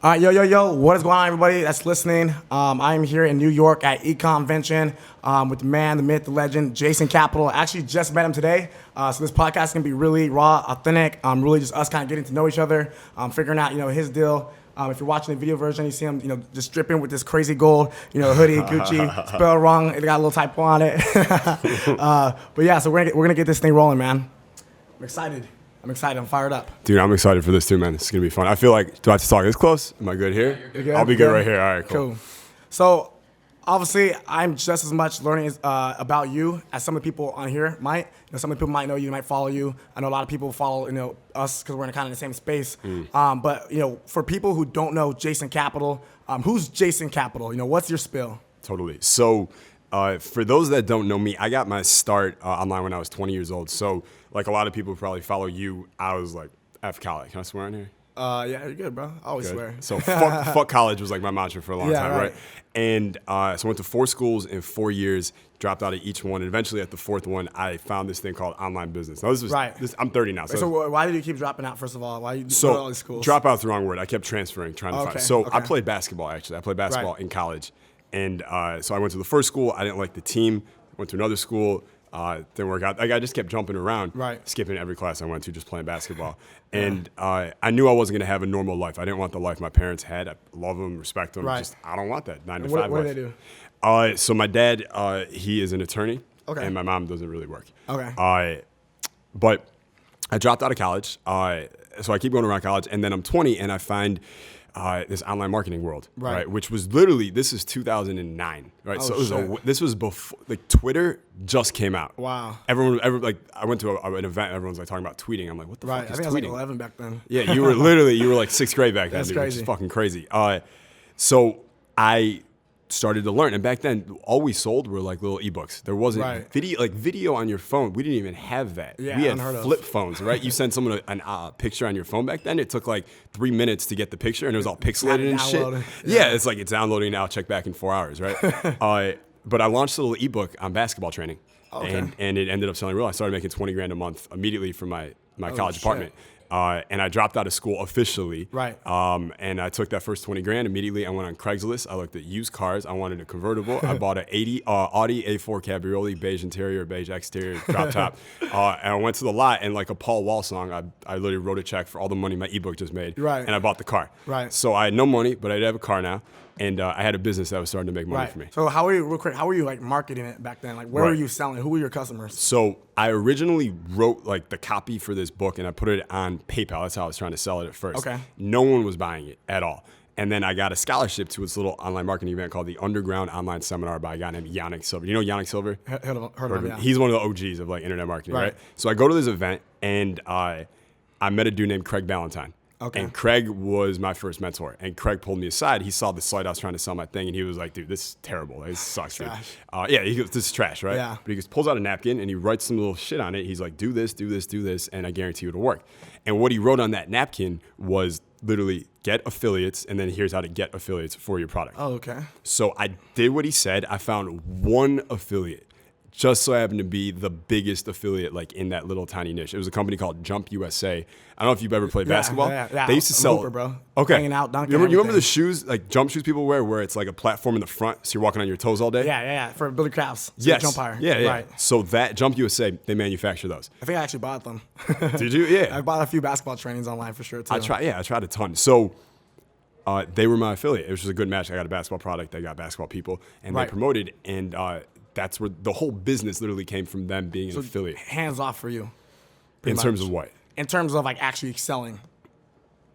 All right, yo, what is going on, everybody that's listening? I am here in New York at eConvention with the man, the myth, the legend, Jason Capital. I actually just met him today, so this podcast is going to be really raw, authentic, really just us kind of getting to know each other, figuring out, his deal. If you're watching the video version, you see him, just dripping with this crazy gold, hoodie, Gucci, spelled wrong. It got a little typo on it. But yeah, so we're gonna get this thing rolling, man. I'm excited. I'm fired up. Dude, I'm excited for this too, man. This is going to be fun. I feel like, do I have to talk this close? Am I good here? You're good? I'll be good right here. All right, cool. So, obviously, I'm just as much learning about you as some of the people on here might. Some of the people might know you, might follow you. I know a lot of people follow, us because we're in kind of the same space. But, for people who don't know Jason Capital, who's Jason Capital? What's your spill? Totally. So, for those that don't know me, I got my start online when I was 20 years old. So, like a lot of people who probably follow you, I was like, F college. Can I swear on here? Yeah, you're good, bro. I always swear. So fuck college was like my mantra for a long time, right? And so I went to 4 schools in 4 years, dropped out of each one, and eventually at the 4th one, I found this thing called online business. Now I'm 30 now. So why did you keep dropping out, first of all? Why you go to all these schools? Drop out's the wrong word. I kept transferring, trying to find. So I played basketball, actually. I played basketball in college. And so I went to the first school. I didn't like the team. Went to another school. Didn't work out. I just kept jumping around, skipping every class I went to, just playing basketball. And I knew I wasn't going to have a normal life. I didn't want the life my parents had. I love them, respect them. Just I don't want that 9 to 5 life. What do they do? So my dad, he is an attorney, and my mom doesn't really work. But I dropped out of college, so I keep going around college, and then I'm 20, and I find this online marketing world, right? Which was literally, this is 2009, right? This was before, like, Twitter just came out. Wow. I went to an event, everyone's like talking about tweeting. I'm like, what the fuck is tweeting? I think I was like 11 back then. Yeah, you were like 6th grade back then, That's dude, crazy. which is fucking crazy. So I started to learn, and back then all we sold were like little ebooks. There wasn't video on your phone. We didn't even have that. Yeah, we had flip phones, right? You sent someone a picture on your phone back then. It took like 3 minutes to get the picture, and it was all pixelated and shit. Yeah, it's like it's downloading now. Check back in 4 hours, right? But I launched a little ebook on basketball training, and it ended up selling real. I started making $20,000 a month immediately from my college apartment. And I dropped out of school officially. And I took that first $20,000 immediately. I went on Craigslist. I looked at used cars. I wanted a convertible. I bought an Audi A4 Cabriolet, beige interior, beige exterior, drop top. And I went to the lot, and like a Paul Wall song, I literally wrote a check for all the money my ebook just made. And I bought the car. So I had no money, but I did have a car now. And I had a business that was starting to make money for me. So how were you like marketing it back then? Like, where were you selling? Who were your customers? So I originally wrote like the copy for this book, and I put it on PayPal. That's how I was trying to sell it at first. No one was buying it at all. And then I got a scholarship to this little online marketing event called the Underground Online Seminar by a guy named Yannick Silver. You know Yannick Silver? Heard of him, yeah. He's one of the OGs of like internet marketing, right? So I go to this event, and I met a dude named Craig Ballantyne. And Craig was my first mentor. And Craig pulled me aside. He saw the site I was trying to sell my thing, and he was like, dude, this is terrible. This sucks, dude. He goes, this is trash, right? But he pulls out a napkin, and he writes some little shit on it. He's like, do this, do this, do this, and I guarantee you it'll work. And what he wrote on that napkin was literally get affiliates, and then here's how to get affiliates for your product. So I did what he said. I found one affiliate. Just so happened to be the biggest affiliate like in that little tiny niche. It was a company called Jump USA. I don't know if you've ever played basketball. Yeah. They used to sell. Hooper, bro. Hanging out, dunking. You remember the shoes, like jump shoes people wear, where it's like a platform in the front, so you're walking on your toes all day? Yeah. For Billy Crafts. Yes. Jump higher. Yeah. So that Jump USA, they manufacture those. I think I actually bought them. Did you? Yeah. I bought a few basketball trainings online for sure too. I tried a ton. So they were my affiliate. It was just a good match. I got a basketball product. They got basketball people, and they promoted, and that's where the whole business literally came from, them being an affiliate. Hands off for you. In terms of what? In terms of like actually selling.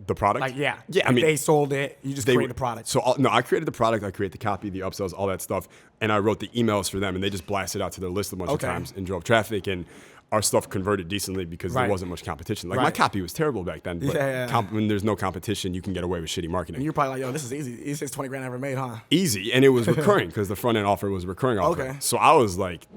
The product? Like, yeah. I mean, they sold it. You just created the product. So, I created the product. I created the copy, the upsells, all that stuff. And I wrote the emails for them. And they just blasted out to their list a bunch of times and drove traffic. And our stuff converted decently because there wasn't much competition. Like, my copy was terrible back then. But when there's no competition, you can get away with shitty marketing. And you're probably like, yo, this is easy. Easiest $20,000 I ever made, huh? Easy. And it was recurring because the front end offer was recurring offer. So I was like,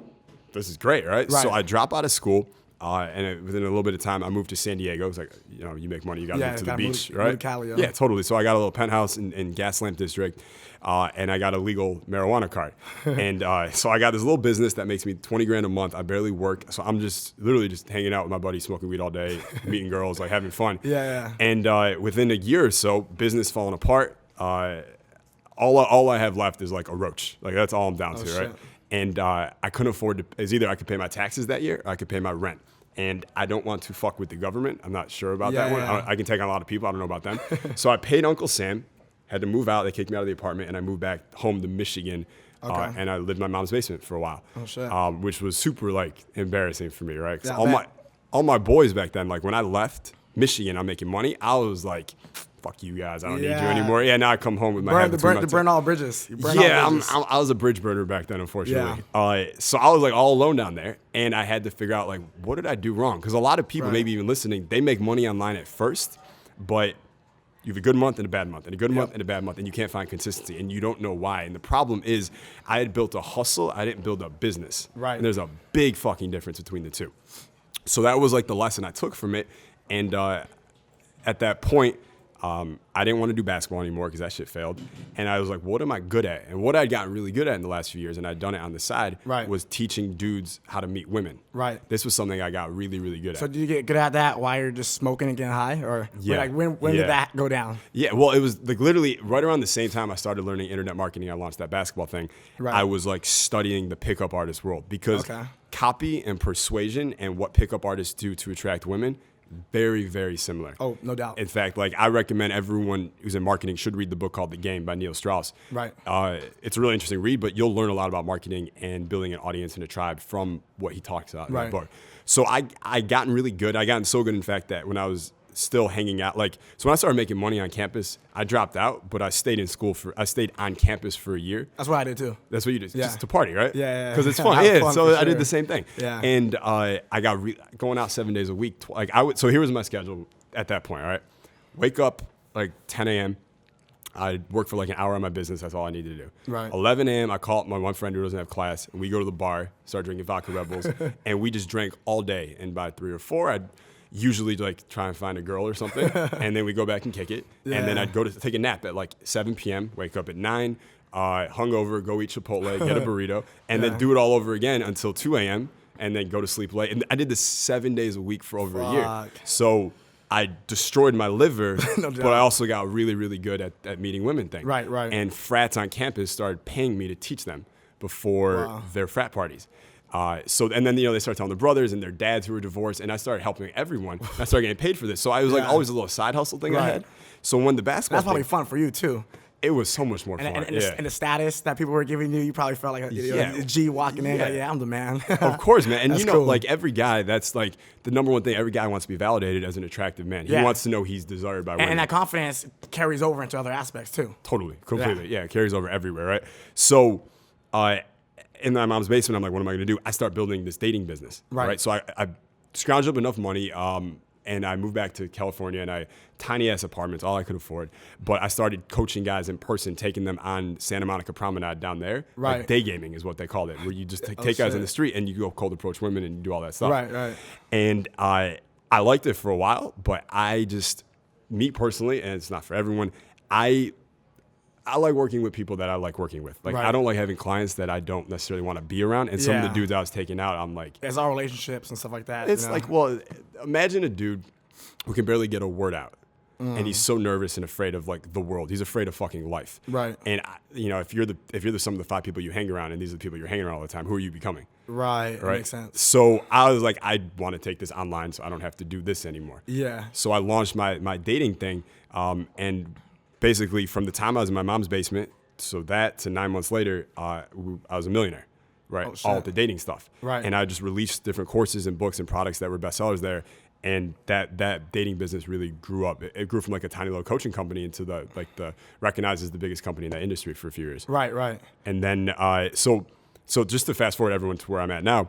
this is great, right? So I drop out of school. Within a little bit of time, I moved to San Diego. It's like, you know, you make money, you got to move to the beach, move right? to Cali, yeah, totally. So I got a little penthouse in Gaslamp District, and I got a legal marijuana card. And so I got this little business that makes me $20,000 a month. I barely work. So I'm just literally just hanging out with my buddy, smoking weed all day, meeting girls, like having fun. Yeah. And within a year or so, business falling apart. All I have left is like a roach. Like that's all I'm down to, right? And I couldn't afford to. It's either I could pay my taxes that year, or I could pay my rent. And I don't want to fuck with the government. I'm not sure about that one. I can take on a lot of people. I don't know about them. So I paid Uncle Sam. Had to move out. They kicked me out of the apartment, and I moved back home to Michigan. And I lived in my mom's basement for a while, which was super like embarrassing for me, right? Because all my boys back then, like when I left Michigan, I'm making money. I was like, fuck you guys, I don't need you anymore. Yeah, now I come home with my head between my toes. Burn all bridges. I was a bridge burner back then, unfortunately. So I was like all alone down there, and I had to figure out like, what did I do wrong? Because a lot of people, maybe even listening, they make money online at first, but you have a good month and a bad month, and a good month and a bad month, and you can't find consistency, and you don't know why. And the problem is, I had built a hustle, I didn't build a business. Right. And there's a big fucking difference between the two. So that was like the lesson I took from it. And at that point, I didn't want to do basketball anymore because that shit failed. And I was like, what am I good at? And what I'd gotten really good at in the last few years, and I'd done it on the side, was teaching dudes how to meet women. Right. This was something I got really, really good at. So did you get good at that while you're just smoking and getting high? Or when did that go down? Yeah, well, it was like literally right around the same time I started learning internet marketing, I launched that basketball thing. Right. I was like studying the pickup artist world because copy and persuasion and what pickup artists do to attract women, very, very similar. Oh, no doubt. In fact, like I recommend everyone who's in marketing should read the book called The Game by Neil Strauss. Right. It's a really interesting read, but you'll learn a lot about marketing and building an audience and a tribe from what he talks about in the book. So I gotten really good. I gotten so good, in fact, that when I was still hanging out, so when I started making money on campus, I dropped out, but I stayed on campus for a year. That's what I did too. That's what you did, just to party, right? Yeah. Because it's fun. Yeah, so I did the same thing. Yeah. And I got going out 7 days a week. So here was my schedule at that point, all right? Wake up like 10 a.m. I'd work for like an hour on my business. That's all I needed to do. Right. 11 a.m. I call up my one friend who doesn't have class, and we go to the bar, start drinking vodka Rebels, and we just drank all day. And by 3 or 4, I'd usually like try and find a girl or something, and then we go back and kick it. And then I'd go to take a nap at like 7 p.m., wake up at 9, hungover, go eat Chipotle, get a burrito, and then do it all over again until 2 a.m., and then go to sleep late. And I did this 7 days a week for over a year. So I destroyed my liver, but I also got really, really good at meeting women thing. Right. And frats on campus started paying me to teach them before their frat parties. And then they started telling their brothers and their dads who were divorced, and I started helping everyone. I started getting paid for this. So I was like always a little side hustle thing I had. So when the basketball That's probably fun for you too. It was so much more fun. And the status that people were giving you, you probably felt like a G walking in. Like, I'm the man. Of course, man. And cool. like every guy, that's like the number one thing. Every guy wants to be validated as an attractive man. He wants to know he's desired by women. And that confidence carries over into other aspects too. Totally, completely. Yeah, it carries over everywhere, right? So, in my mom's basement, I'm like, what am I going to do? I start building this dating business, right? So I scrounged up enough money, and I moved back to California, and tiny ass apartments, all I could afford. But I started coaching guys in person, taking them on Santa Monica Promenade down there. Right. Like day gaming is what they called it, where you just take guys in the street and you go cold approach women and you do all that stuff. Right. And I liked it for a while, but me personally, and it's not for everyone, I like working with people that I like working with. Like, I don't like having clients that I don't necessarily want to be around. And some of the dudes I was taking out, I'm like... There's all relationships and stuff like that. It's like, well, imagine a dude who can barely get a word out. And he's so nervous and afraid of, like, the world. He's afraid of fucking life. Right. And, if you're the sum of the 5 people you hang around, and these are the people you're hanging around all the time, who are you becoming? Right. That makes sense. So I was like, I want to take this online so I don't have to do this anymore. Yeah. So I launched my dating thing, and... basically, from the time I was in my mom's basement, so that to 9 months later, I was a millionaire, right? All the dating stuff. Right. And I just released different courses and books and products that were bestsellers there. And that dating business really grew up. It grew from like a tiny little coaching company into the recognized as the biggest company in that industry for a few years. Right. And then, so just to fast forward everyone to where I'm at now,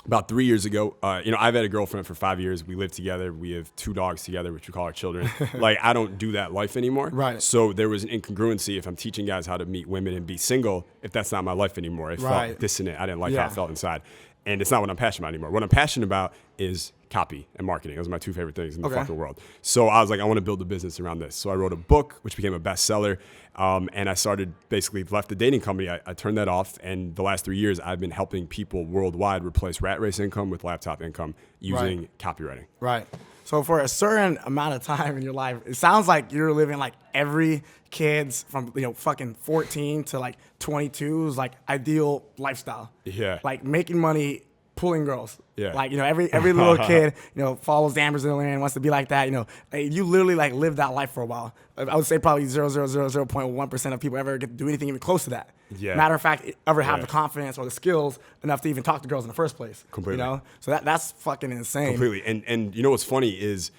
about 3 years ago, I've had a girlfriend for 5 years. We live together. We have 2 dogs together, which we call our children. Like, I don't do that life anymore. Right. So there was an incongruency if I'm teaching guys how to meet women and be single, if that's not my life anymore. It felt dissonant. I didn't like how it felt inside. and it's not what I'm passionate about anymore. What I'm passionate about is copy and marketing. Those are my two favorite things in the fucking world. So I was like, I want to build a business around this. So I wrote a book, which became a bestseller. And I started, basically left the dating company. I turned that off. And the last 3 years, I've been helping people worldwide replace rat race income with laptop income using copywriting. Right. So for a certain amount of time in your life, it sounds like you're living like every kid's from, fucking 14 to like 22's like ideal lifestyle. Yeah. Like making money, pulling girls. Yeah. Like, every little kid, follows Dan Brazilian, wants to be like that. You literally like live that life for a while. I would say probably 0.1% of people ever get to do anything even close to that. Yeah. Matter of fact, ever have the confidence or the skills enough to even talk to girls in the first place. Completely. So that's fucking insane. Completely. And what's funny is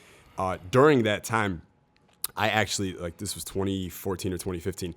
during that time, I actually, like this was 2014 or 2015,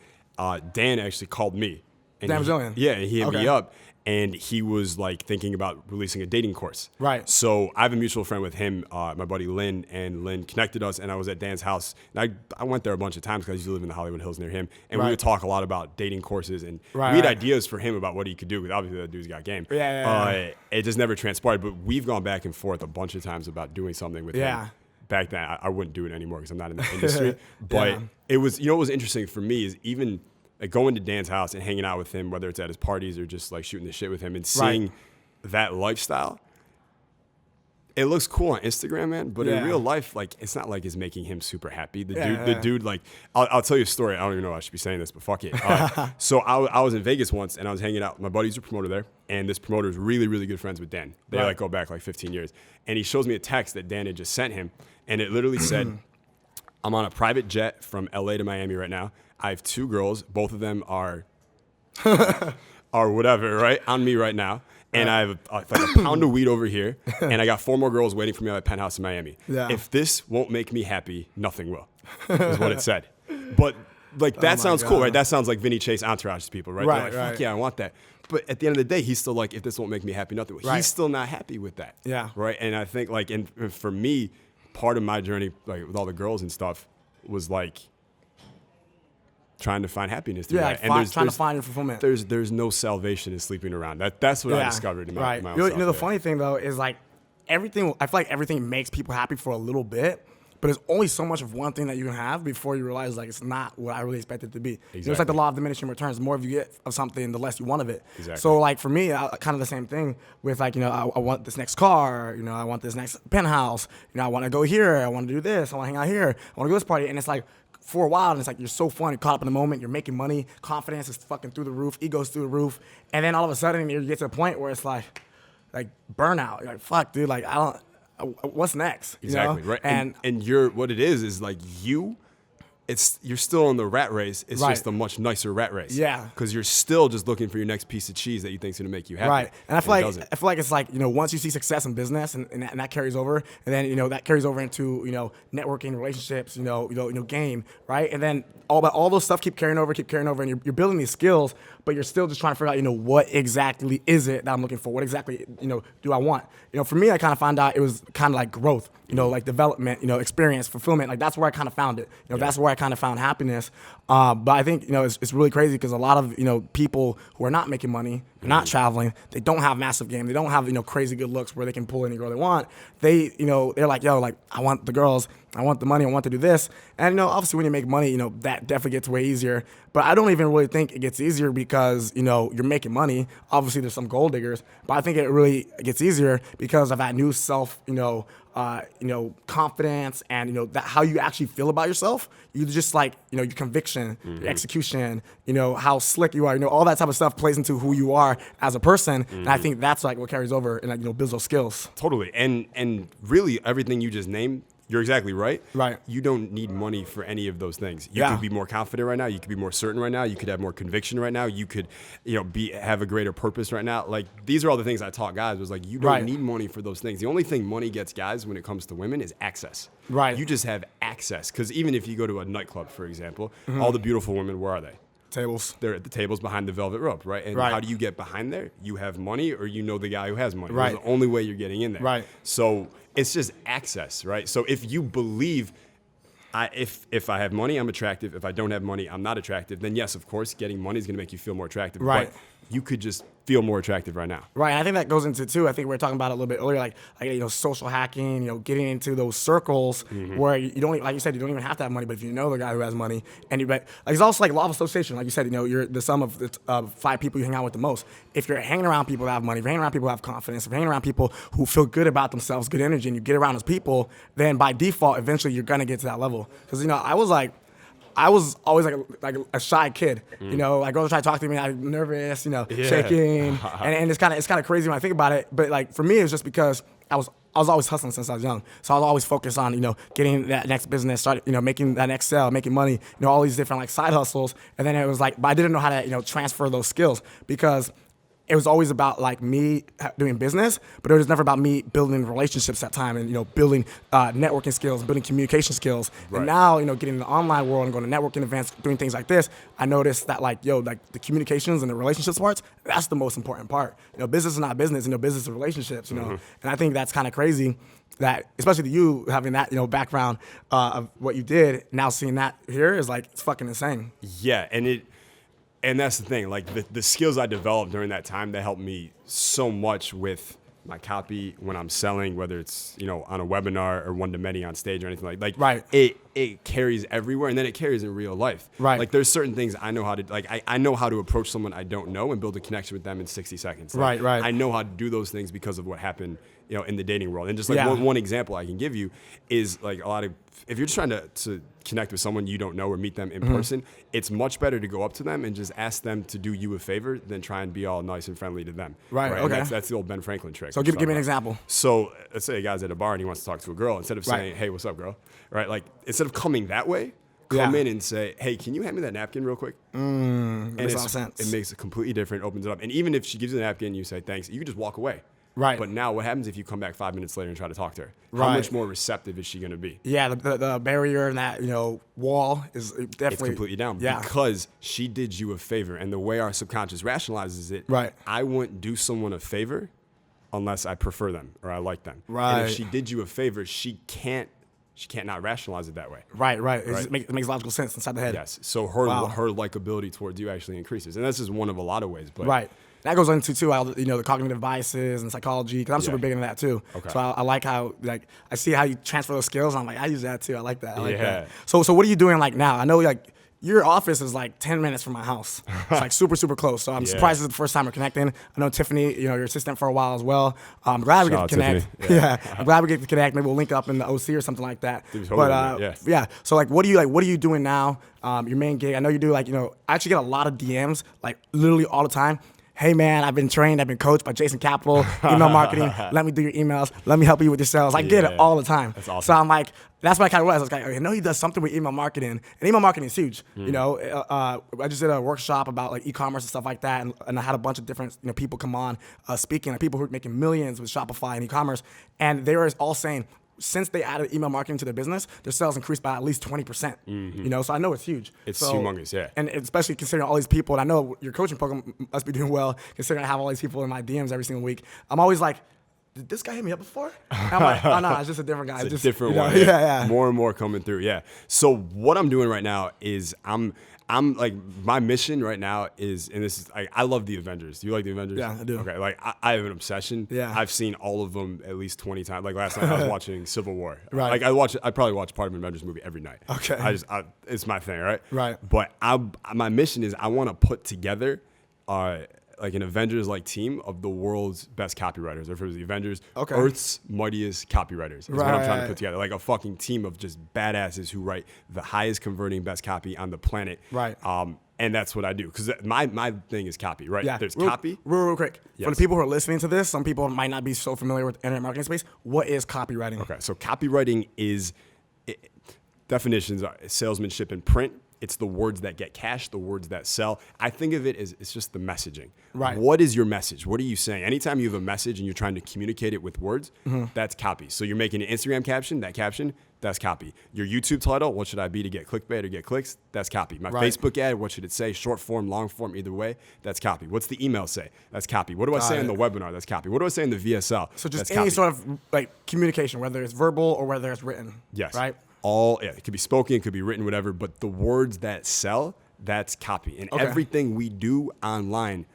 Dan actually called me. Dan Brazilian? Yeah, he hit me up. And he was like thinking about releasing a dating course. Right. So I have a mutual friend with him, my buddy Lynn, and Lynn connected us. And I was at Dan's house. And I went there a bunch of times because I used to live in the Hollywood Hills near him. And we would talk a lot about dating courses. And we had ideas for him about what he could do. Because obviously that dude's got game. Yeah. It just never transpired. But we've gone back and forth a bunch of times about doing something with him. Back then, I wouldn't do it anymore because I'm not in the industry. But it was, what was interesting for me is even like going to Dan's house and hanging out with him, whether it's at his parties or just like shooting the shit with him and seeing that lifestyle. It looks cool on Instagram, man, but in real life, like it's not like it's making him super happy. The dude, like I'll tell you a story. I don't even know if I should be saying this, but fuck it. So I was in Vegas once and I was hanging out. My buddy's a promoter there, and this promoter is really, really good friends with Dan. They like go back like 15 years, and he shows me a text that Dan had just sent him, and it literally said, "I'm on a private jet from LA to Miami right now. I have 2 girls. Both of them are whatever, right? On me right now. And I have like a pound of weed over here. And I got 4 more girls waiting for me at my penthouse in Miami. Yeah. If this won't make me happy, nothing will," is what it said. But like that sounds cool, right? That sounds like Vinny Chase entourage to people, right? They're like, fuck yeah, I want that. But at the end of the day, he's still like, if this won't make me happy, nothing will. He's still not happy with that. Yeah. Right? And I think like, and for me, part of my journey, like with all the girls and stuff, was like trying to find happiness through that. And trying to find your fulfillment. There's no salvation in sleeping around. That's what I discovered in my own self. The funny thing though is like everything. I feel like everything makes people happy for a little bit, but there's only so much of one thing that you can have before you realize like it's not what I really expected it to be. Exactly. It's like the law of diminishing returns. The more you get of something, the less you want of it. Exactly. So like for me, kind of the same thing with like I want this next car. I want this next penthouse. I want to go here. I want to do this. I want to hang out here. I want to go to this party. And it's like, for a while, and it's like you're so fun, you're caught up in the moment, you're making money, confidence is fucking through the roof, ego's through the roof, and then all of a sudden you get to a point where it's like burnout. You're like, fuck, dude, like what's next? Exactly, right. And you're what it is like you're still in the rat race. It's just a much nicer rat race. Yeah. Because you're still just looking for your next piece of cheese that you think's gonna make you happy. Right. And I feel like it's like, once you see success in business and that carries over, and then, that carries over into, networking, relationships, game, right? And then all those stuff keep carrying over, and you're building these skills, but you're still just trying to figure out, what exactly is it that I'm looking for? What exactly, do I want? For me, I kind of found out it was kind of like growth, like development, experience, fulfillment. Like that's where I kind of found it. That's where I kind of found happiness. But I think, it's really crazy because a lot of, people who are not making money, they're not traveling, they don't have massive game, they don't have, crazy good looks where they can pull any girl they want. They, they're like, I want the girls, I want the money, I want to do this. And, obviously when you make money, that definitely gets way easier. But I don't even really think it gets easier because, you're making money. Obviously there's some gold diggers, but I think it really gets easier because of that new self, confidence and, that how you actually feel about yourself. You just like, your conviction, your execution, how slick you are, all that type of stuff plays into who you are as a person. And I think that's like what carries over and like, builds those skills. Totally. And really everything you just named, you're exactly right. Right. You don't need money for any of those things. You could be more confident right now. You could be more certain right now. You could have more conviction right now. You could, have a greater purpose right now. Like these are all the things I taught guys was like, you don't need money for those things. The only thing money gets guys when it comes to women is access. Right. You just have access. Because even if you go to a nightclub, for example, all the beautiful women, where are they? Tables. They're at the tables behind the velvet rope, right? And how do you get behind there? You have money or the guy who has money. Right. That's the only way you're getting in there. Right. So it's just access, right? So if you believe if I have money, I'm attractive. If I don't have money, I'm not attractive. Then yes, of course, getting money is going to make you feel more attractive. Right. But you could just feel more attractive right now. Right, and I think that goes into too. I think we were talking about it a little bit earlier, like social hacking. Getting into those circles where you don't, like you said, you don't even have to have money, but if you know the guy who has money, and it's also like law of association. Like you said, you're the sum of the 5 people you hang out with the most. If you're hanging around people that have money, if you're hanging around people who have confidence, if you're hanging around people who feel good about themselves, good energy, and you get around those people, then by default, eventually you're gonna get to that level. Because I was always like a shy kid, like girls try to talk to me, I'm nervous, shaking, and it's kind of crazy when I think about it. But like for me, it's just because I was always hustling since I was young, so I was always focused on getting that next business, making that next sale, making money, all these different like side hustles, and then it was like, but I didn't know how to transfer those skills because it was always about like me doing business, but it was never about me building relationships at time and building networking skills, building communication skills. Right. And now getting in the online world and going to networking events, doing things like this, I noticed that like the communications and the relationships parts, that's the most important part. Business is not business, business is relationships. And I think that's kind of crazy that, especially you having that background of what you did, now seeing that here is like it's fucking insane. Yeah, and that's the thing, like the skills I developed during that time, that helped me so much with my copy when I'm selling, whether it's, on a webinar or one-to-many on stage or anything like right. It carries everywhere, and then it carries in real life. Right. Like there's certain things I know how to, like I know how to approach someone I don't know and build a connection with them in 60 seconds. Like, right. I know how to do those things because of what happened, in the dating world. And just like one example I can give you is like if you're just trying to connect with someone you don't know or meet them in person, it's much better to go up to them and just ask them to do you a favor than try and be all nice and friendly to them. Right. Okay. That's the old Ben Franklin trick. So give me an example. So let's say a guy's at a bar and he wants to talk to a girl. Instead of saying, hey, what's up, girl? Right? Like instead of coming that way, come in and say, hey, can you hand me that napkin real quick? Makes a lot of sense. It makes it completely different, opens it up. And even if she gives you the napkin and you say thanks, you can just walk away. Right. But now what happens if you come back 5 minutes later and try to talk to her? How Right. much more receptive is she going to be? Yeah, the barrier and that, wall is definitely... It's completely down because she did you a favor. And the way our subconscious rationalizes it, right. I wouldn't do someone a favor unless I prefer them or I like them. Right. And if she did you a favor, she can't not rationalize it that way. Right. It makes logical sense inside the head. Yes. So her likability towards you actually increases. And this is one of a lot of ways. But right. That goes into too, the cognitive biases and psychology, because I'm super big into that too. Okay. So I like how, like, I see how you transfer those skills. And I'm like, I use that too. I like that. I like Yeah. that. So what are you doing like now? I know like your office is like 10 minutes from my house. It's like super, super close. So I'm surprised this is the first time we're connecting. I know Tiffany, your assistant for a while as well. I'm glad we get to connect. Yeah. I'm glad we get to connect. Maybe we'll link up in the OC or something like that. Totally, yeah. So like, what are you doing now? Your main gig. I know you do like, I actually get a lot of DMs like literally all the time. Hey man, I've been trained, I've been coached by Jason Capital, email marketing. Let me do your emails. Let me help you with your sales. I get it all the time. That's awesome. So I'm like, that's what I kind of realized. I was like, I know he does something with email marketing, and email marketing is huge. I just did a workshop about like e-commerce and stuff like that, and I had a bunch of different people come on speaking, like people who are making millions with Shopify and e-commerce, and they were all saying, since they added email marketing to their business, their sales increased by at least 20%. So I know it's huge. It's humongous, yeah. And especially considering all these people, and I know your coaching program must be doing well, considering I have all these people in my DMs every single week. I'm always like, did this guy hit me up before? And I'm like, oh no, it's just a different guy. It's just a different one. Yeah. More and more coming through, yeah. So what I'm doing right now is I'm like, my mission right now is, and this is, I love the Avengers. Do you like the Avengers? Yeah, I do. Okay, like I have an obsession. Yeah. I've seen all of them at least 20 times. Like last night I was watching Civil War. Right. Like I probably watch part of an Avengers movie every night. Okay. It's my thing, right? Right. But my mission is I want to put together like an Avengers-like team of the world's best copywriters. Or if it was the Avengers, Earth's mightiest copywriters is what I'm trying to put together. Like a fucking team of just badasses who write the highest converting best copy on the planet. Right. And that's what I do. Because my thing is copy, right? Yeah. There's copy. Real quick. Yes. For the people who are listening to this, some people might not be so familiar with the internet marketing space. What is copywriting? Okay, so copywriting is, definitions are salesmanship in print. It's the words that get cash, the words that sell. I think of it as it's just the messaging. Right. What is your message? What are you saying? Anytime you have a message and you're trying to communicate it with words, that's copy. So you're making an Instagram caption, that's copy. Your YouTube title, what should I be to get clickbait or get clicks? That's copy. My Facebook ad, what should it say? Short form, long form, either way, that's copy. What's the email say? That's copy. What do I say in the webinar? That's copy. What do I say in the VSL? So just that's any copy. sort of like communication, whether it's verbal or whether it's written. Yes. Right? It could be spoken, it could be written, whatever, but the words that sell, that's copy. And everything we do online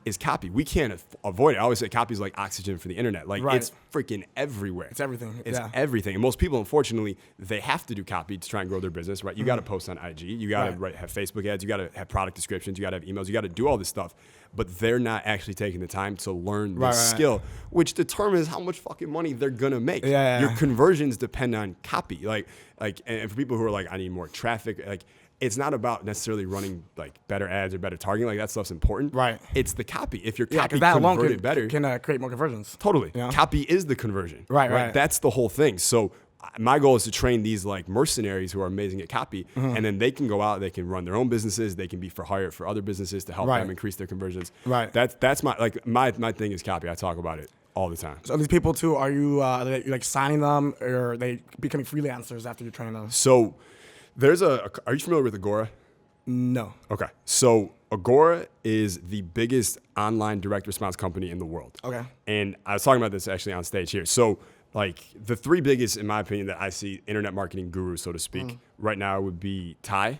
is copy. We can't avoid it. I always say copy is like oxygen for the internet. Like it's freaking everywhere. It's everything. It's everything. And most people, unfortunately, they have to do copy to try and grow their business, right? You got to post on IG. You got to have Facebook ads. You got to have product descriptions. You got to have emails. You got to do all this stuff. But they're not actually taking the time to learn this skill, which determines how much fucking money they're going to make. Your conversions depend on copy. And for people who are like, I need more traffic, like, it's not about necessarily running like better ads or better targeting. Like that stuff's important. Right. It's the copy. If your copy that alone converted better, can create more conversions. Totally. You know? Copy is the conversion. Right. That's the whole thing. So my goal is to train these like mercenaries who are amazing at copy, and then they can go out, they can run their own businesses, they can be for hire for other businesses to help them increase their conversions. Right. That's my thing is copy. I talk about it all the time. So these people too, are you like signing them, or are they becoming freelancers after you train them? So are you familiar with Agora? No. Okay. So Agora is the biggest online direct response company in the world. Okay. And I was talking about this actually on stage here. So like the three biggest, in my opinion, that I see internet marketing gurus, so to speak, right now would be Ty,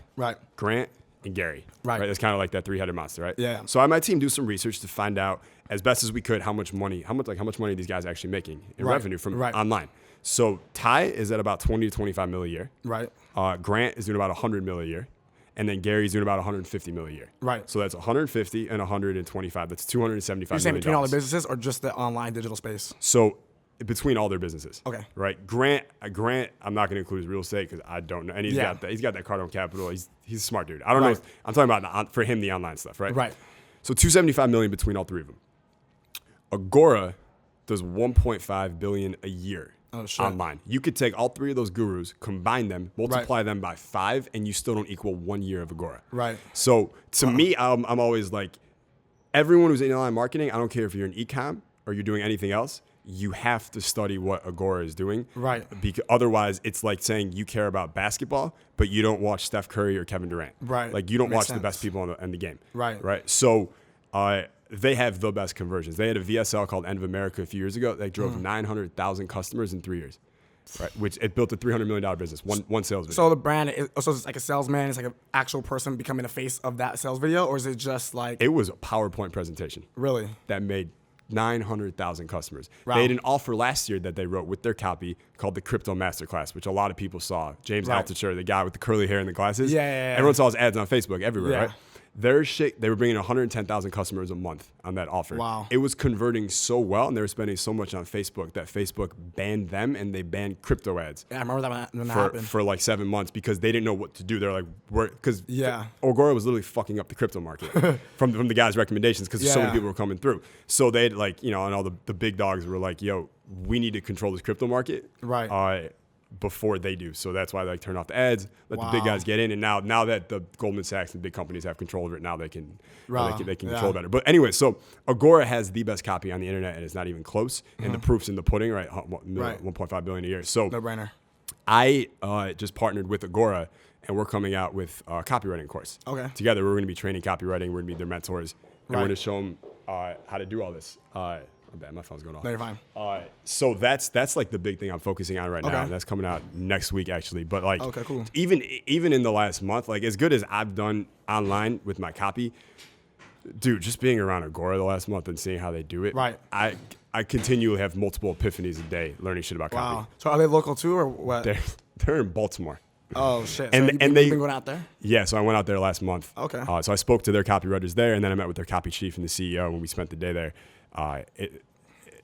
Grant, and Gary. Right. That's kind of like that three-headed monster, right? Yeah. So I had my team do some research to find out as best as we could how much money are these guys actually making in revenue from online. So Ty is at about 20 to 25 mil a year. Right. Grant is doing about 100 mil a year. And then Gary's doing about 150 mil a year. Right. So that's 150 and 125. That's 275 You're saying million between all the businesses or just the online digital space? So between all their businesses. Okay. Right. Grant, I'm not going to include his real estate because I don't know. And he's got that Cardone Capital. He's a smart dude. I don't know. I'm talking about for him the online stuff, right? Right. So 275 million between all three of them. Agora does 1.5 billion a year. Online. You could take all three of those gurus, combine them, multiply them by 5, and you still don't equal 1 year of Agora. Right. So to me, I'm always like, everyone who's in online marketing, I don't care if you're in e-com or you're doing anything else, you have to study what Agora is doing. Right. Because otherwise, it's like saying you care about basketball, but you don't watch Steph Curry or Kevin Durant. Right. Like you don't watch the best people in the game. Right. Right. So they have the best conversions. They had a VSL called End of America a few years ago. They drove 900,000 customers in 3 years, right? Which it built a $300 million business, one sales video. So the brand, it's like a salesman, it's like an actual person becoming the face of that sales video, or is it just like... It was a PowerPoint presentation. Really? That made 900,000 customers. Wow. They had an offer last year that they wrote with their copy called the Crypto Masterclass, which a lot of people saw. James Altucher, the guy with the curly hair and the glasses. Yeah. Everyone saw his ads on Facebook everywhere, right? Their shit, they were bringing 110,000 customers a month on that offer. Wow. It was converting so well, and they were spending so much on Facebook that Facebook banned them, and they banned crypto ads. Yeah, I remember that when that happened. For like 7 months because they didn't know what to do. They're like, because Agora was literally fucking up the crypto market from the guys' recommendations because so many people were coming through. So they'd like, and all the big dogs were like, yo, we need to control this crypto market. Right. Before they do. So that's why they turn off the ads, let the big guys get in. And now that the Goldman Sachs and big companies have control of it, now they can control better. But anyway, so Agora has the best copy on the internet, and it's not even close. And the proof's in the pudding, right? 1.5 billion a year. So no brainer. I just partnered with Agora, and we're coming out with a copywriting course. Okay. Together, we're going to be training copywriting. We're going to be their mentors. And we're going to show them how to do all this. My phone's going off. No, you're fine. So that's like the big thing I'm focusing on right now. And that's coming out next week actually. But like, cool. Even in the last month, like as good as I've done online with my copy, dude, just being around Agora the last month and seeing how they do it. Right. I continually have multiple epiphanies a day learning shit about copy. Wow. So are they local too, or what? They're in Baltimore. Oh shit! And so you've been going out there? Yeah, so I went out there last month. Okay. So I spoke to their copywriters there, and then I met with their copy chief and the CEO, and we spent the day there.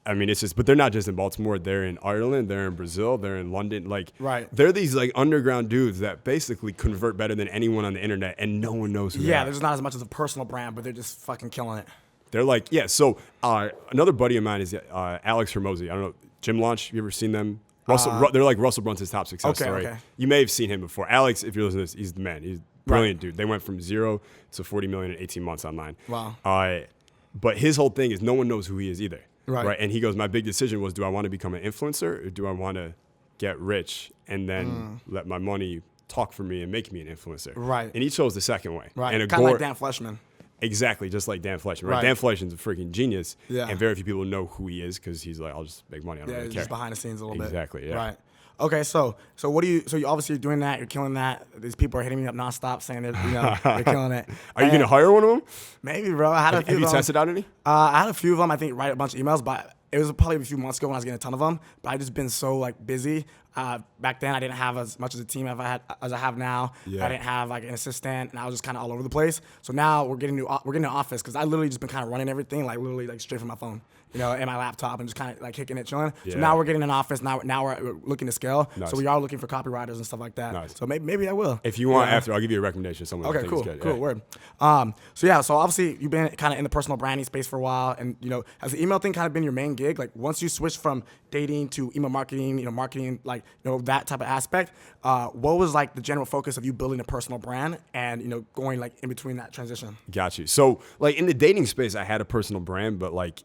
It's just, but they're not just in Baltimore. They're in Ireland. They're in Brazil. They're in London. Like, they're these like underground dudes that basically convert better than anyone on the internet, and no one knows who they are. There's not as much as a personal brand, but they're just fucking killing it. They're like, So another buddy of mine is Alex Hermosi. I don't know, Gym Launch. You ever seen them? They're like Russell Brunson's top success story. Okay. You may have seen him before. Alex, if you're listening to this, he's the man. He's a brilliant dude. They went from 0 to 40 million in 18 months online. Wow. But his whole thing is no one knows who he is either. Right. And he goes, my big decision was, do I want to become an influencer or do I want to get rich and then let my money talk for me and make me an influencer? Right. And he chose the second way. Right. And kind of like Dan Fleshman. Exactly, just like Dan Fleshman. Right. Dan Fleshman's a freaking genius. Yeah. And very few people know who he is because he's like, I'll just make money. I don't really care. He's behind the scenes a little bit. Exactly, yeah. Right. Okay, so what do you? So you obviously you're doing that. You're killing that. These people are hitting me up nonstop saying that they're killing it. Are you gonna hire one of them? Maybe, bro. I had a few. Have you tested out any? I had a few of them. I think write a bunch of emails, but it was probably a few months ago when I was getting a ton of them. But I just been so like busy. Back then, I didn't have as much as a team as I have now. Yeah. I didn't have like an assistant, and I was just kind of all over the place. So now we're getting an office because I literally just been kind of running everything like literally like straight from my phone, and my laptop, and just kind of like kicking it, chilling. Yeah. So now we're getting an office. Now we're looking to scale. Nice. So we are looking for copywriters and stuff like that. Nice. So maybe I will. If you want, after I'll give you a recommendation. Someone Okay, I think cool, is good. cool, Yeah. word. So obviously you've been kind of in the personal branding space for a while, and has the email thing kind of been your main gig? Like once you switched from dating to email marketing, marketing like that type of aspect. What was like the general focus of you building a personal brand and going like in between that transition? Got you. So like in the dating space, I had a personal brand, but like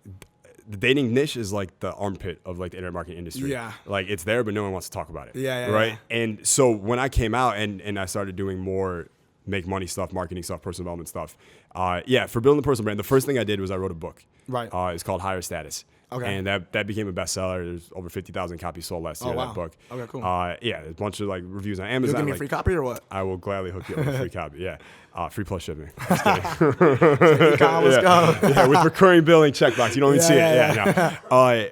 the dating niche is like the armpit of like the internet marketing industry. Yeah. Like it's there, but no one wants to talk about it. Yeah. Right. And so when I came out and I started doing more make money stuff, marketing stuff, personal development stuff. For building a personal brand, the first thing I did was I wrote a book. Right. It's called Higher Status. Okay. And that became a bestseller. There's over 50,000 copies sold last year. Wow. That book. Okay, cool. There's a bunch of like reviews on Amazon. You'll give me a like, free copy or what? I will gladly hook you up with a free copy. Yeah. Free plus shipping. Just Let's go. Yeah, with recurring billing checkbox. You don't even see it. No.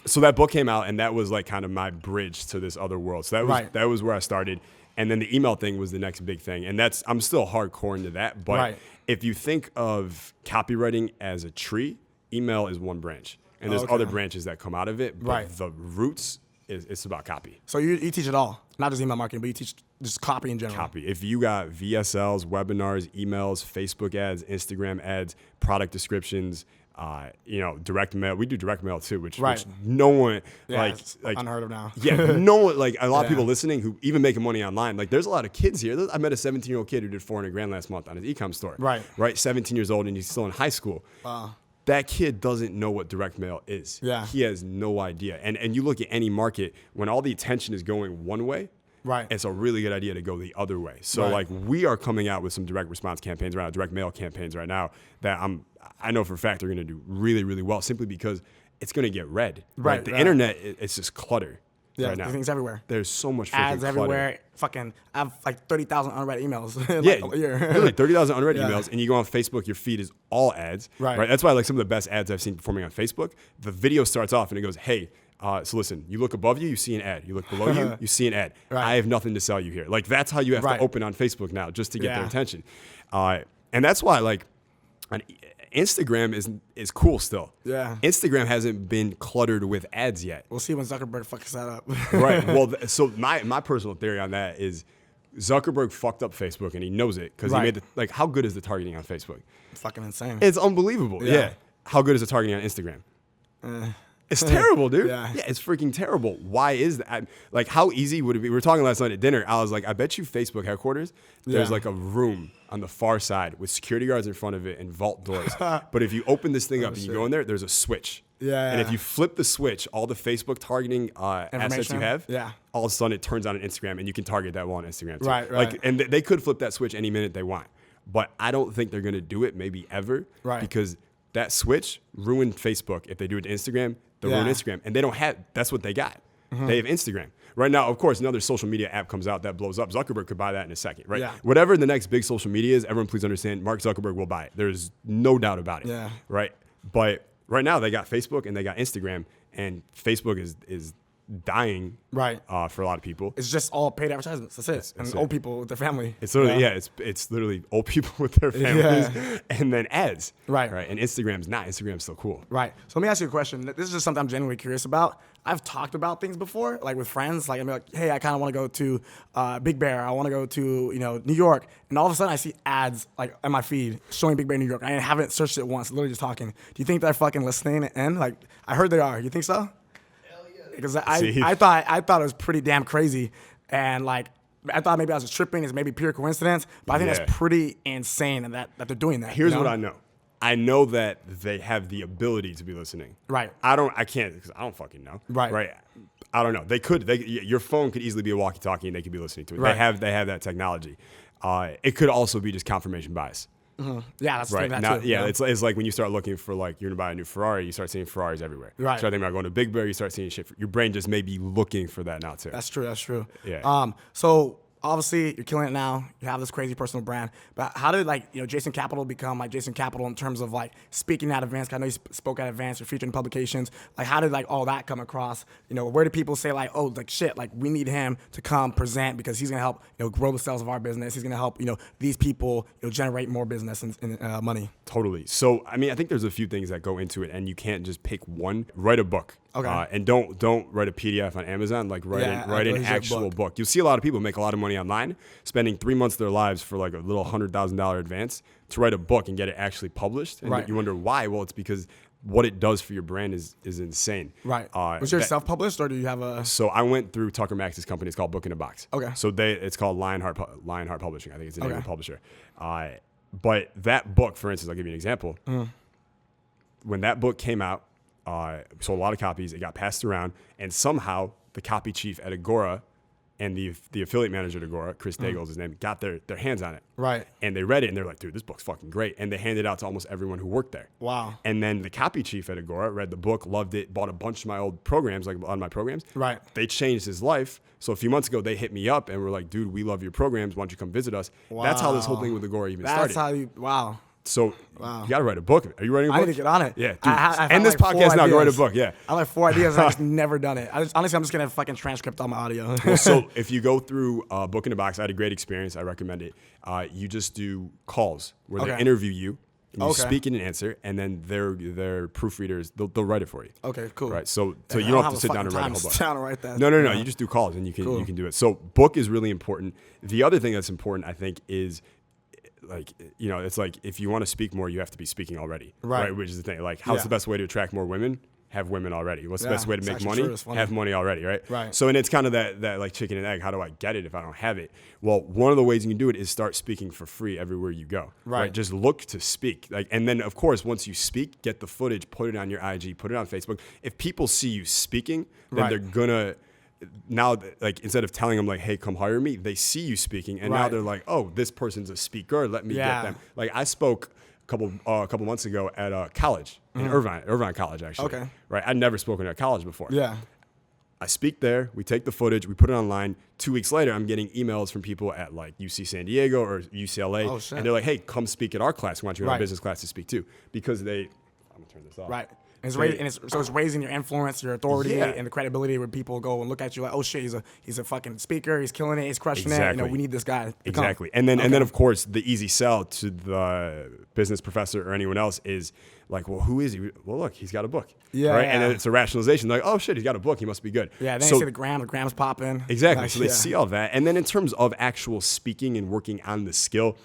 So that book came out, and that was like kind of my bridge to this other world. So that was where I started. And then the email thing was the next big thing. And I'm still hardcore into that. But if you think of copywriting as a tree, email is one branch. And there's other branches that come out of it. But the roots, it's about copy. So you teach it all, not just email marketing, but you teach just copy in general. Copy. If you got VSLs, webinars, emails, Facebook ads, Instagram ads, product descriptions, direct mail. We do direct mail too, which no one it's unheard of now. Yeah, no one like a lot of people listening who even making money online. Like there's a lot of kids here. I met a 17-year-old kid who did $400,000 last month on his e-com store. Right. 17 years old and he's still in high school. That kid doesn't know what direct mail is. Yeah. He has no idea. And you look at any market, when all the attention is going one way, it's a really good idea to go the other way. So like we are coming out with some direct response campaigns right now, direct mail campaigns right now that I know for a fact they're going to do really, really well simply because it's going to get read. The internet, it's just clutter. Yeah, right now. Things everywhere. There's so much freaking ads clutter. everywhere. Fucking, I have like 30,000 unread emails. A year. Like 30,000 unread emails, and you go on Facebook, your feed is all ads. Right. That's why like some of the best ads I've seen performing on Facebook. The video starts off and it goes, "Hey, so listen, you look above you, you see an ad. You look below you, you see an ad. I have nothing to sell you here." Like that's how you have to open on Facebook now, just to get their attention. And that's why like on Instagram is cool still. Yeah. Instagram hasn't been cluttered with ads yet. We'll see when Zuckerberg fucks that up. Right. Well, so my personal theory on that is Zuckerberg fucked up Facebook and he knows it because he made how good is the targeting on Facebook? Fucking insane. It's unbelievable. Yeah. How good is the targeting on Instagram? It's terrible, dude. Yeah, it's freaking terrible. Why is that? Like, how easy would it be? We were talking last night at dinner. I was like, I bet you Facebook headquarters, there's like a room on the far side with security guards in front of it and vault doors. But if you open this thing up and you go in there, there's a switch. And if you flip the switch, all the Facebook targeting assets you have, all of a sudden it turns on an Instagram and you can target that one on Instagram too. Right. Like, and they could flip that switch any minute they want. But I don't think they're going to do it maybe ever. Because that switch ruined Facebook. If they do it to Instagram, they'll ruin Instagram. And they don't have, that's what they got. They have Instagram. Right now, of course, another social media app comes out that blows up. Zuckerberg could buy that in a second, right? Whatever the next big social media is, everyone please understand, Mark Zuckerberg will buy it. There's no doubt about it. Right? But right now, they got Facebook and they got Instagram. And Facebook is dying for a lot of people. It's just all paid advertisements. That's it. Old people with their family. It's literally it's literally old people with their families and then ads. Right. And Instagram's not. Instagram's still cool. Right. So let me ask you a question. This is just something I'm genuinely curious about. I've talked about things before, like with friends. Like I'm like, hey, I kind of want to go to Big Bear. I want to go to New York. And all of a sudden I see ads like on my feed showing Big Bear, New York. I haven't searched it once. Literally just talking. Do you think they're fucking listening? And like I heard they are. You think so? Because I thought it was pretty damn crazy, and like I thought maybe I was tripping. It's maybe pure coincidence, but I think that's pretty insane that they're doing that. Here's what I know. I know that they have the ability to be listening. Right. I can't because I don't fucking know. Right. I don't know. They could. Your phone could easily be a walkie-talkie, and they could be listening to it. They have that technology. It could also be just confirmation bias. Yeah, that's the Right. thing. Now, That too. yeah, it's like when you start looking for like you're gonna buy a new Ferrari, you start seeing Ferraris everywhere. Right. Start thinking about going to Big Bear, you start seeing shit. Your brain just may be looking for that now too. That's true. That's true. Yeah. So obviously you're killing it now. You have this crazy personal brand. But how did Jason Capital become like Jason Capital in terms of like speaking at events? I know you spoke at events or featured in publications. Like how did like all that come across? Where do people say like, oh, like shit, like we need him to come present because he's gonna help grow the sales of our business. He's gonna help these people generate more business and money. Totally. So I mean, I think there's a few things that go into it, and you can't just pick one. Write a book. Okay. And don't write a PDF on Amazon. Like write an actual book. You'll see a lot of people make a lot of money online, spending 3 months of their lives for like a little $100,000 advance to write a book and get it actually published. And you wonder why? Well, it's because what it does for your brand is insane. Right. Was yours self-published or do you have a? So I went through Tucker Max's company. It's called Book in a Box. Okay. So it's called Lionheart Publishing. I think it's the name of the publisher. But that book, for instance, I'll give you an example. When that book came out, sold a lot of copies. It got passed around, and somehow the copy chief at Agora and the affiliate manager at Agora, Chris Daigle is his name, got their hands on it. Right. And they read it, and they're like, dude, this book's fucking great. And they handed it out to almost everyone who worked there. Wow. And then the copy chief at Agora read the book, loved it, bought a bunch of my old programs, like on my programs. Right. They changed his life. So a few months ago, they hit me up and were like, dude, we love your programs. Why don't you come visit us? Wow. That's how this whole thing with Agora even started. That's how you, wow. So you got to write a book. Are you writing a book? I need to get on it. Yeah, dude. I end this like podcast now. Go write a book. Yeah. I have like 4 ideas. And I've just never done it. Honestly, I'm just gonna fucking transcript all my audio. Well, so if you go through Book in a Box, I had a great experience. I recommend it. You just do calls where they interview you. And you speak and answer, and then their proofreaders they'll write it for you. Okay, cool. Right, so you don't have to sit down and write a whole book. Down and write that. No. You just do calls, and you can do it. So book is really important. The other thing that's important, I think, is like it's like if you want to speak more, you have to be speaking already. Right. Which is the thing. Like, how's the best way to attract more women? Have women already. What's the best way to make money? Have money already, right? Right. So, and it's kind of that like chicken and egg. How do I get it if I don't have it? Well, one of the ways you can do it is start speaking for free everywhere you go. Right. Just look to speak. And then of course, once you speak, get the footage, put it on your IG, put it on Facebook. If people see you speaking, then they're gonna now, like, instead of telling them like, hey, come hire me, they see you speaking, and now they're like, oh, this person's a speaker. Let me get them. Like, I spoke a couple months ago at a college in Irvine College, actually. Okay. Right. I'd never spoken at a college before. Yeah. I speak there. We take the footage. We put it online. 2 weeks later, I'm getting emails from people at like UC San Diego or UCLA, and they're like, "Hey, come speak at our class. We want you in our business class to speak too." Because I'm gonna turn this off. Right. And it's raising your influence, your authority, and the credibility where people go and look at you like, oh shit, he's a fucking speaker, he's killing it, he's crushing it. We need this guy. Exactly. And then of course the easy sell to the business professor or anyone else is like, well, who is he? Well, look, he's got a book. Yeah. Right. And then it's a rationalization like, oh shit, he's got a book, he must be good. Yeah. Then you see the gram's popping. Exactly. So they see all that. And then in terms of actual speaking and working on the skill,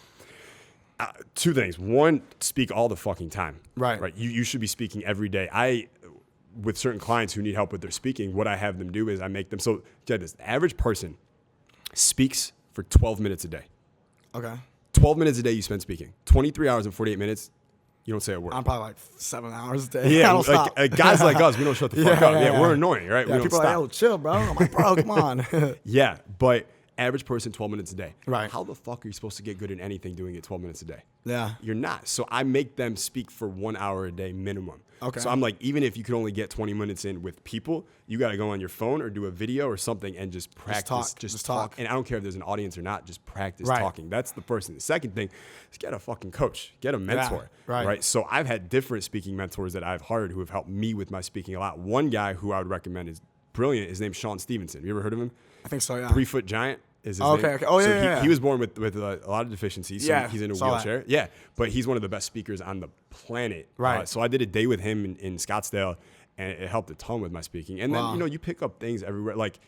2 things. One, speak all the fucking time. Right. You should be speaking every day. With certain clients who need help with their speaking, what I have them do is I make them, so get this, the average person speaks for 12 minutes a day. Okay. 12 minutes a day you spend speaking. 23 hours and 48 minutes, you don't say a word. I'm probably like 7 hours a day. Yeah, guys like us, we don't shut the fuck up. Yeah, we're annoying, right? Yeah, we don't people stop. are like, oh, chill, bro. I'm like, bro, come on. Yeah, but average person, 12 minutes a day. Right. How the fuck are you supposed to get good at anything doing it 12 minutes a day? Yeah. You're not. So I make them speak for 1 hour a day minimum. Okay. So I'm like, even if you could only get 20 minutes in with people, you got to go on your phone or do a video or something and just practice. Just talk. And I don't care if there's an audience or not, just practice talking. That's the first thing. The second thing is get a fucking coach, get a mentor. Yeah, right. So I've had different speaking mentors that I've hired who have helped me with my speaking a lot. One guy who I would recommend is brilliant. His name's Sean Stevenson. Have you ever heard of him? I think so, yeah. 3-foot giant. Is his name. Okay. Oh, yeah, He was born with a lot of deficiencies. So he's in a wheelchair. That. Yeah, but he's one of the best speakers on the planet. Right. So I did a day with him in Scottsdale, and it helped a ton with my speaking. And then, you pick up things everywhere. Like,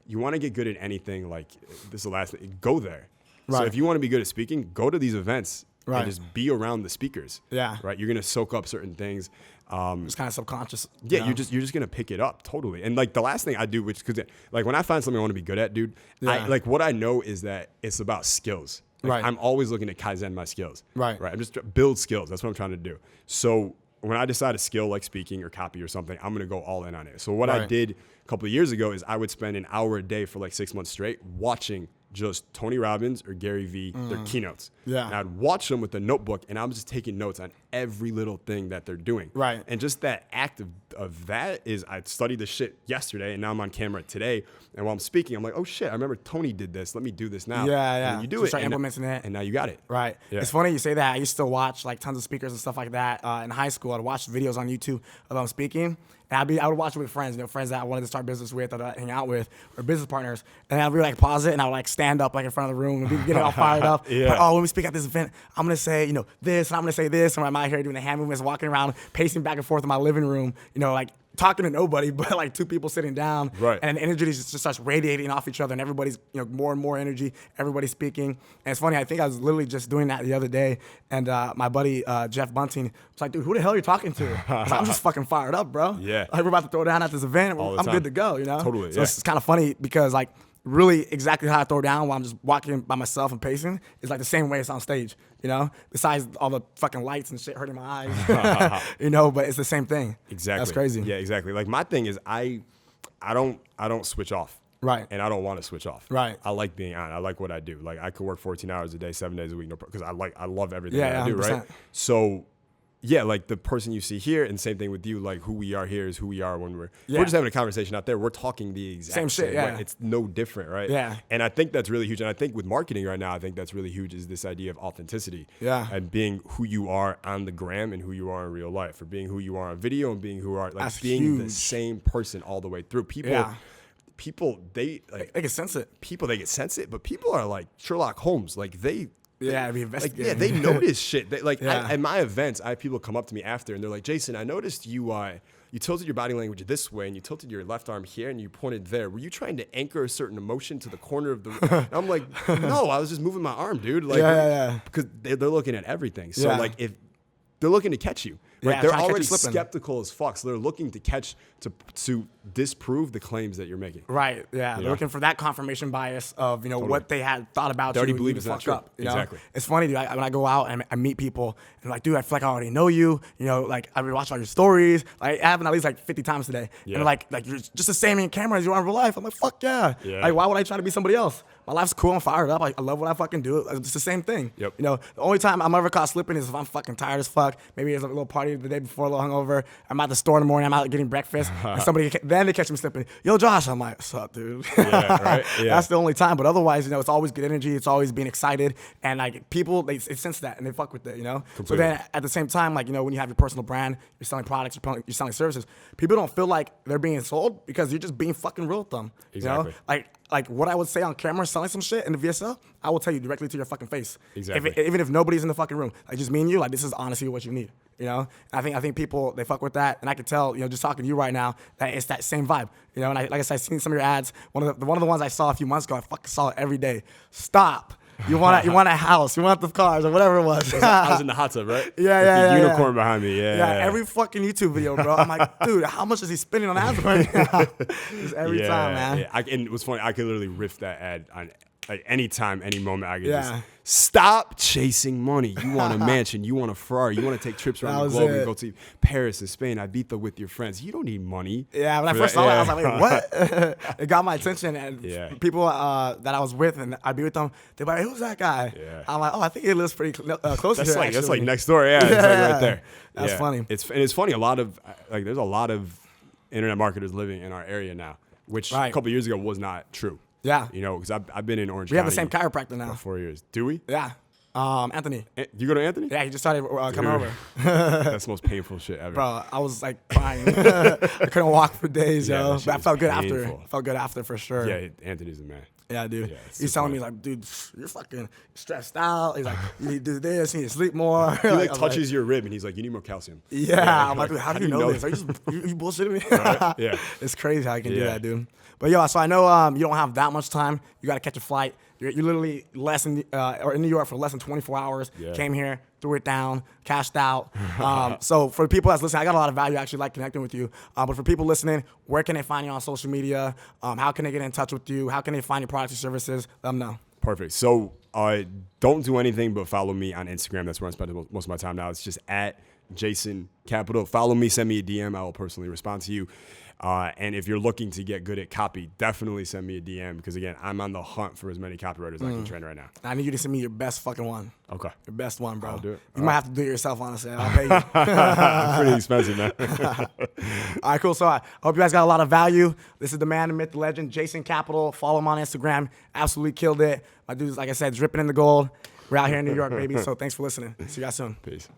you want to get good at anything, like, this is the last thing, go there. Right. So if you want to be good at speaking, go to these events and just be around the speakers. Yeah. Right. You're going to soak up certain things. It's kind of subconscious. Yeah, you're just gonna pick it up totally. And like the last thing I do, because like when I find something I want to be good at, dude, what I know is that it's about skills. Like, I'm always looking to Kaizen my skills. Right. I'm just build skills. That's what I'm trying to do. So when I decide a skill like speaking or copy or something, I'm gonna go all in on it. So what I did a couple of years ago is I would spend an hour a day for like 6 months straight watching just Tony Robbins or Gary Vee, their keynotes. Yeah. And I'd watch them with a notebook, and I'm just taking notes on every little thing that they're doing. Right. And just that act of that is, I studied this shit yesterday, and now I'm on camera today. And while I'm speaking, I'm like, oh shit, I remember Tony did this. Let me do this now. Yeah, and yeah. then you do So it, start implementing it. and now you got it. Right. Yeah. It's funny you say that. I used to watch like tons of speakers and stuff like that in high school. I'd watch videos on YouTube of them speaking. And I would watch it with friends, friends that I wanted to start business with, that I hang out with, or business partners. And I'd be like, pause it, and I would like stand up like in front of the room and be getting all fired up. Yeah. Like, oh, when we speak at this event, I'm gonna say, this, and I'm gonna say this, and I'm out here doing the hand movements, walking around, pacing back and forth in my living room, like talking to nobody, but like two people sitting down. Right. And the energy just starts radiating off each other, and everybody's, more and more energy, everybody's speaking. And it's funny, I think I was literally just doing that the other day, and my buddy, Jeff Bunting, was like, dude, who the hell are you talking to? I was like, I'm just fucking fired up, bro. Yeah. Like, we're about to throw down at this event. I'm good to go, Totally, So yeah. it's kind of funny because, like, really exactly how I throw down while I'm just walking by myself and pacing is like the same way it's on stage, besides all the fucking lights and shit hurting my eyes, but it's the same thing. Exactly. That's crazy. Yeah, exactly. Like, my thing is I don't switch off. Right. And I don't want to switch off. Right. I like being on. I like what I do. Like, I could work 14 hours a day, 7 days a week, because I love everything Yeah, that I do, 100%. right? So, yeah, like the person you see here, and same thing with you, like who we are here is who we are when we're just having a conversation out there. We're talking the exact Same shit, yeah. way. It's no different, right? Yeah. And I think that's really huge. And I think with marketing right now, I think that's really huge is this idea of authenticity. Yeah. And being who you are on the gram and who you are in real life, or being who you are on video and being who you are, like That's being the huge. same person all the way through. People, they like, They can sense it. people, they get sense it, but people are like Sherlock Holmes. Like they be like, investigating. yeah, they notice shit. They, like Yeah. at my events, I have people come up to me after and they're like, Jason, I noticed you tilted your body language this way and you tilted your left arm here and you pointed there. Were you trying to anchor a certain emotion to the corner of the and I'm like, no, I was just moving my arm, dude. Like, Yeah. because they're looking at everything. So Yeah. like if they're looking to catch you. Right, Yeah, they're trying to catch already you slipping. skeptical as fuck, so they're looking to catch to disprove the claims that you're making. Right, yeah. They're know? looking for that confirmation bias of, what they had thought about They you. already and believe you it's not fuck true. up, Exactly. It's funny, dude. When I go out and I meet people, and I'm like, dude, I feel like I already know you. Like, I've been watching all your stories. Like, it happened at least like 50 times today. Yeah. And like you're just the same in camera as you are in real life. I'm like, fuck yeah. Yeah. Like, why would I try to be somebody else? My life's cool. I'm fired up. I love what I fucking do. It's the same thing. Yep. The only time I'm ever caught slipping is if I'm fucking tired as fuck. Maybe there's a little party the day before, a little hungover. I'm at the store in the morning. I'm out getting breakfast. And then they catch me slipping. Yo, Josh. I'm like, what's up, dude? Yeah, right? Yeah. That's the only time. But otherwise, it's always good energy. It's always being excited. And like people, they sense that and they fuck with it, So Completely. then at the same time, like, when you have your personal brand, you're selling products, you're selling services, people don't feel like they're being sold because you're just being fucking real with them. Exactly. Like what I would say on camera, selling some shit in the VSL, I will tell you directly to your fucking face. Exactly. Even if nobody's in the fucking room, like just me and you, like this is honestly what you need. And I think people, they fuck with that, and I can tell, just talking to you right now, that it's that same vibe. And like I said, I've seen some of your ads. One of the ones I saw a few months ago, I fucking saw it every day. Stop. You want a house, you want the cars, or whatever it was. I was in the hot tub, right? Yeah, With the yeah. unicorn behind me. Yeah. Every fucking YouTube video, bro. I'm like, dude, how much is he spending on ads right now? Just every time, man. Yeah. And it was funny. I could literally riff that ad on like any time, any moment. I could Yeah. just stop chasing money. You want a mansion. You want a Ferrari. You want to take trips around That the was globe it. and go to Paris and Spain, Ibiza with your friends. You don't need money. Yeah, when I for first that. saw it, I was like, wait, what? It got my attention, and Yeah. people that I was with, and I'd be with them, they'd be like, who's that guy? Yeah. I'm like, oh, I think he lives pretty close to That's here, like actually. next door. Yeah, it's like right there. That's Yeah. funny. It's funny. There's a lot of internet marketers living in our area now, which Right. a couple of years ago was not true. Yeah. Because I've been in Orange We have County the same chiropractor now. for 4 years. Do we? Yeah. Anthony. You go to Anthony? Yeah, he just started coming Dude. over. That's the most painful shit ever. Bro, I was like crying. I couldn't walk for days, Yeah, yo. that shit But I is felt good painful. after. Felt good after for sure. Yeah, Anthony's the man. Yeah, dude. Yeah, it's He's so telling me, funny. like, dude, you're fucking stressed out. He's like, you need to do this, you need to sleep more. He like I'm touches your rib and he's like, you need more calcium. Yeah, I'm like, dude, how do you know this? Are you bullshitting me? Right? Yeah. It's crazy how you can do Yeah. that, dude. But yo, so I know you don't have that much time. You got to catch a flight. You're literally or in New York for less than 24 hours. Yeah. Came here, threw it down, cashed out. So for the people that's listening, I got a lot of value. I actually like connecting with you. But for people listening, where can they find you on social media? How can they get in touch with you? How can they find your products and services? Let them know. Perfect. So Don't do anything but follow me on Instagram. That's where I spend most of my time now. It's just at Jason Capital. Follow me, send me a DM. I will personally respond to you. And if you're looking to get good at copy, definitely send me a DM because, again, I'm on the hunt for as many copywriters as I can train right now. I need you to send me your best fucking one. Okay. Your best one, bro. I'll do it. You might have to do it yourself, honestly. I'll pay you. Pretty expensive, man. All right, cool. So I hope you guys got a lot of value. This is the man, the myth, the legend, Jason Capital. Follow him on Instagram. Absolutely killed it. My dude's, like I said, dripping in the gold. We're out here in New York, baby. So thanks for listening. See you guys soon. Peace.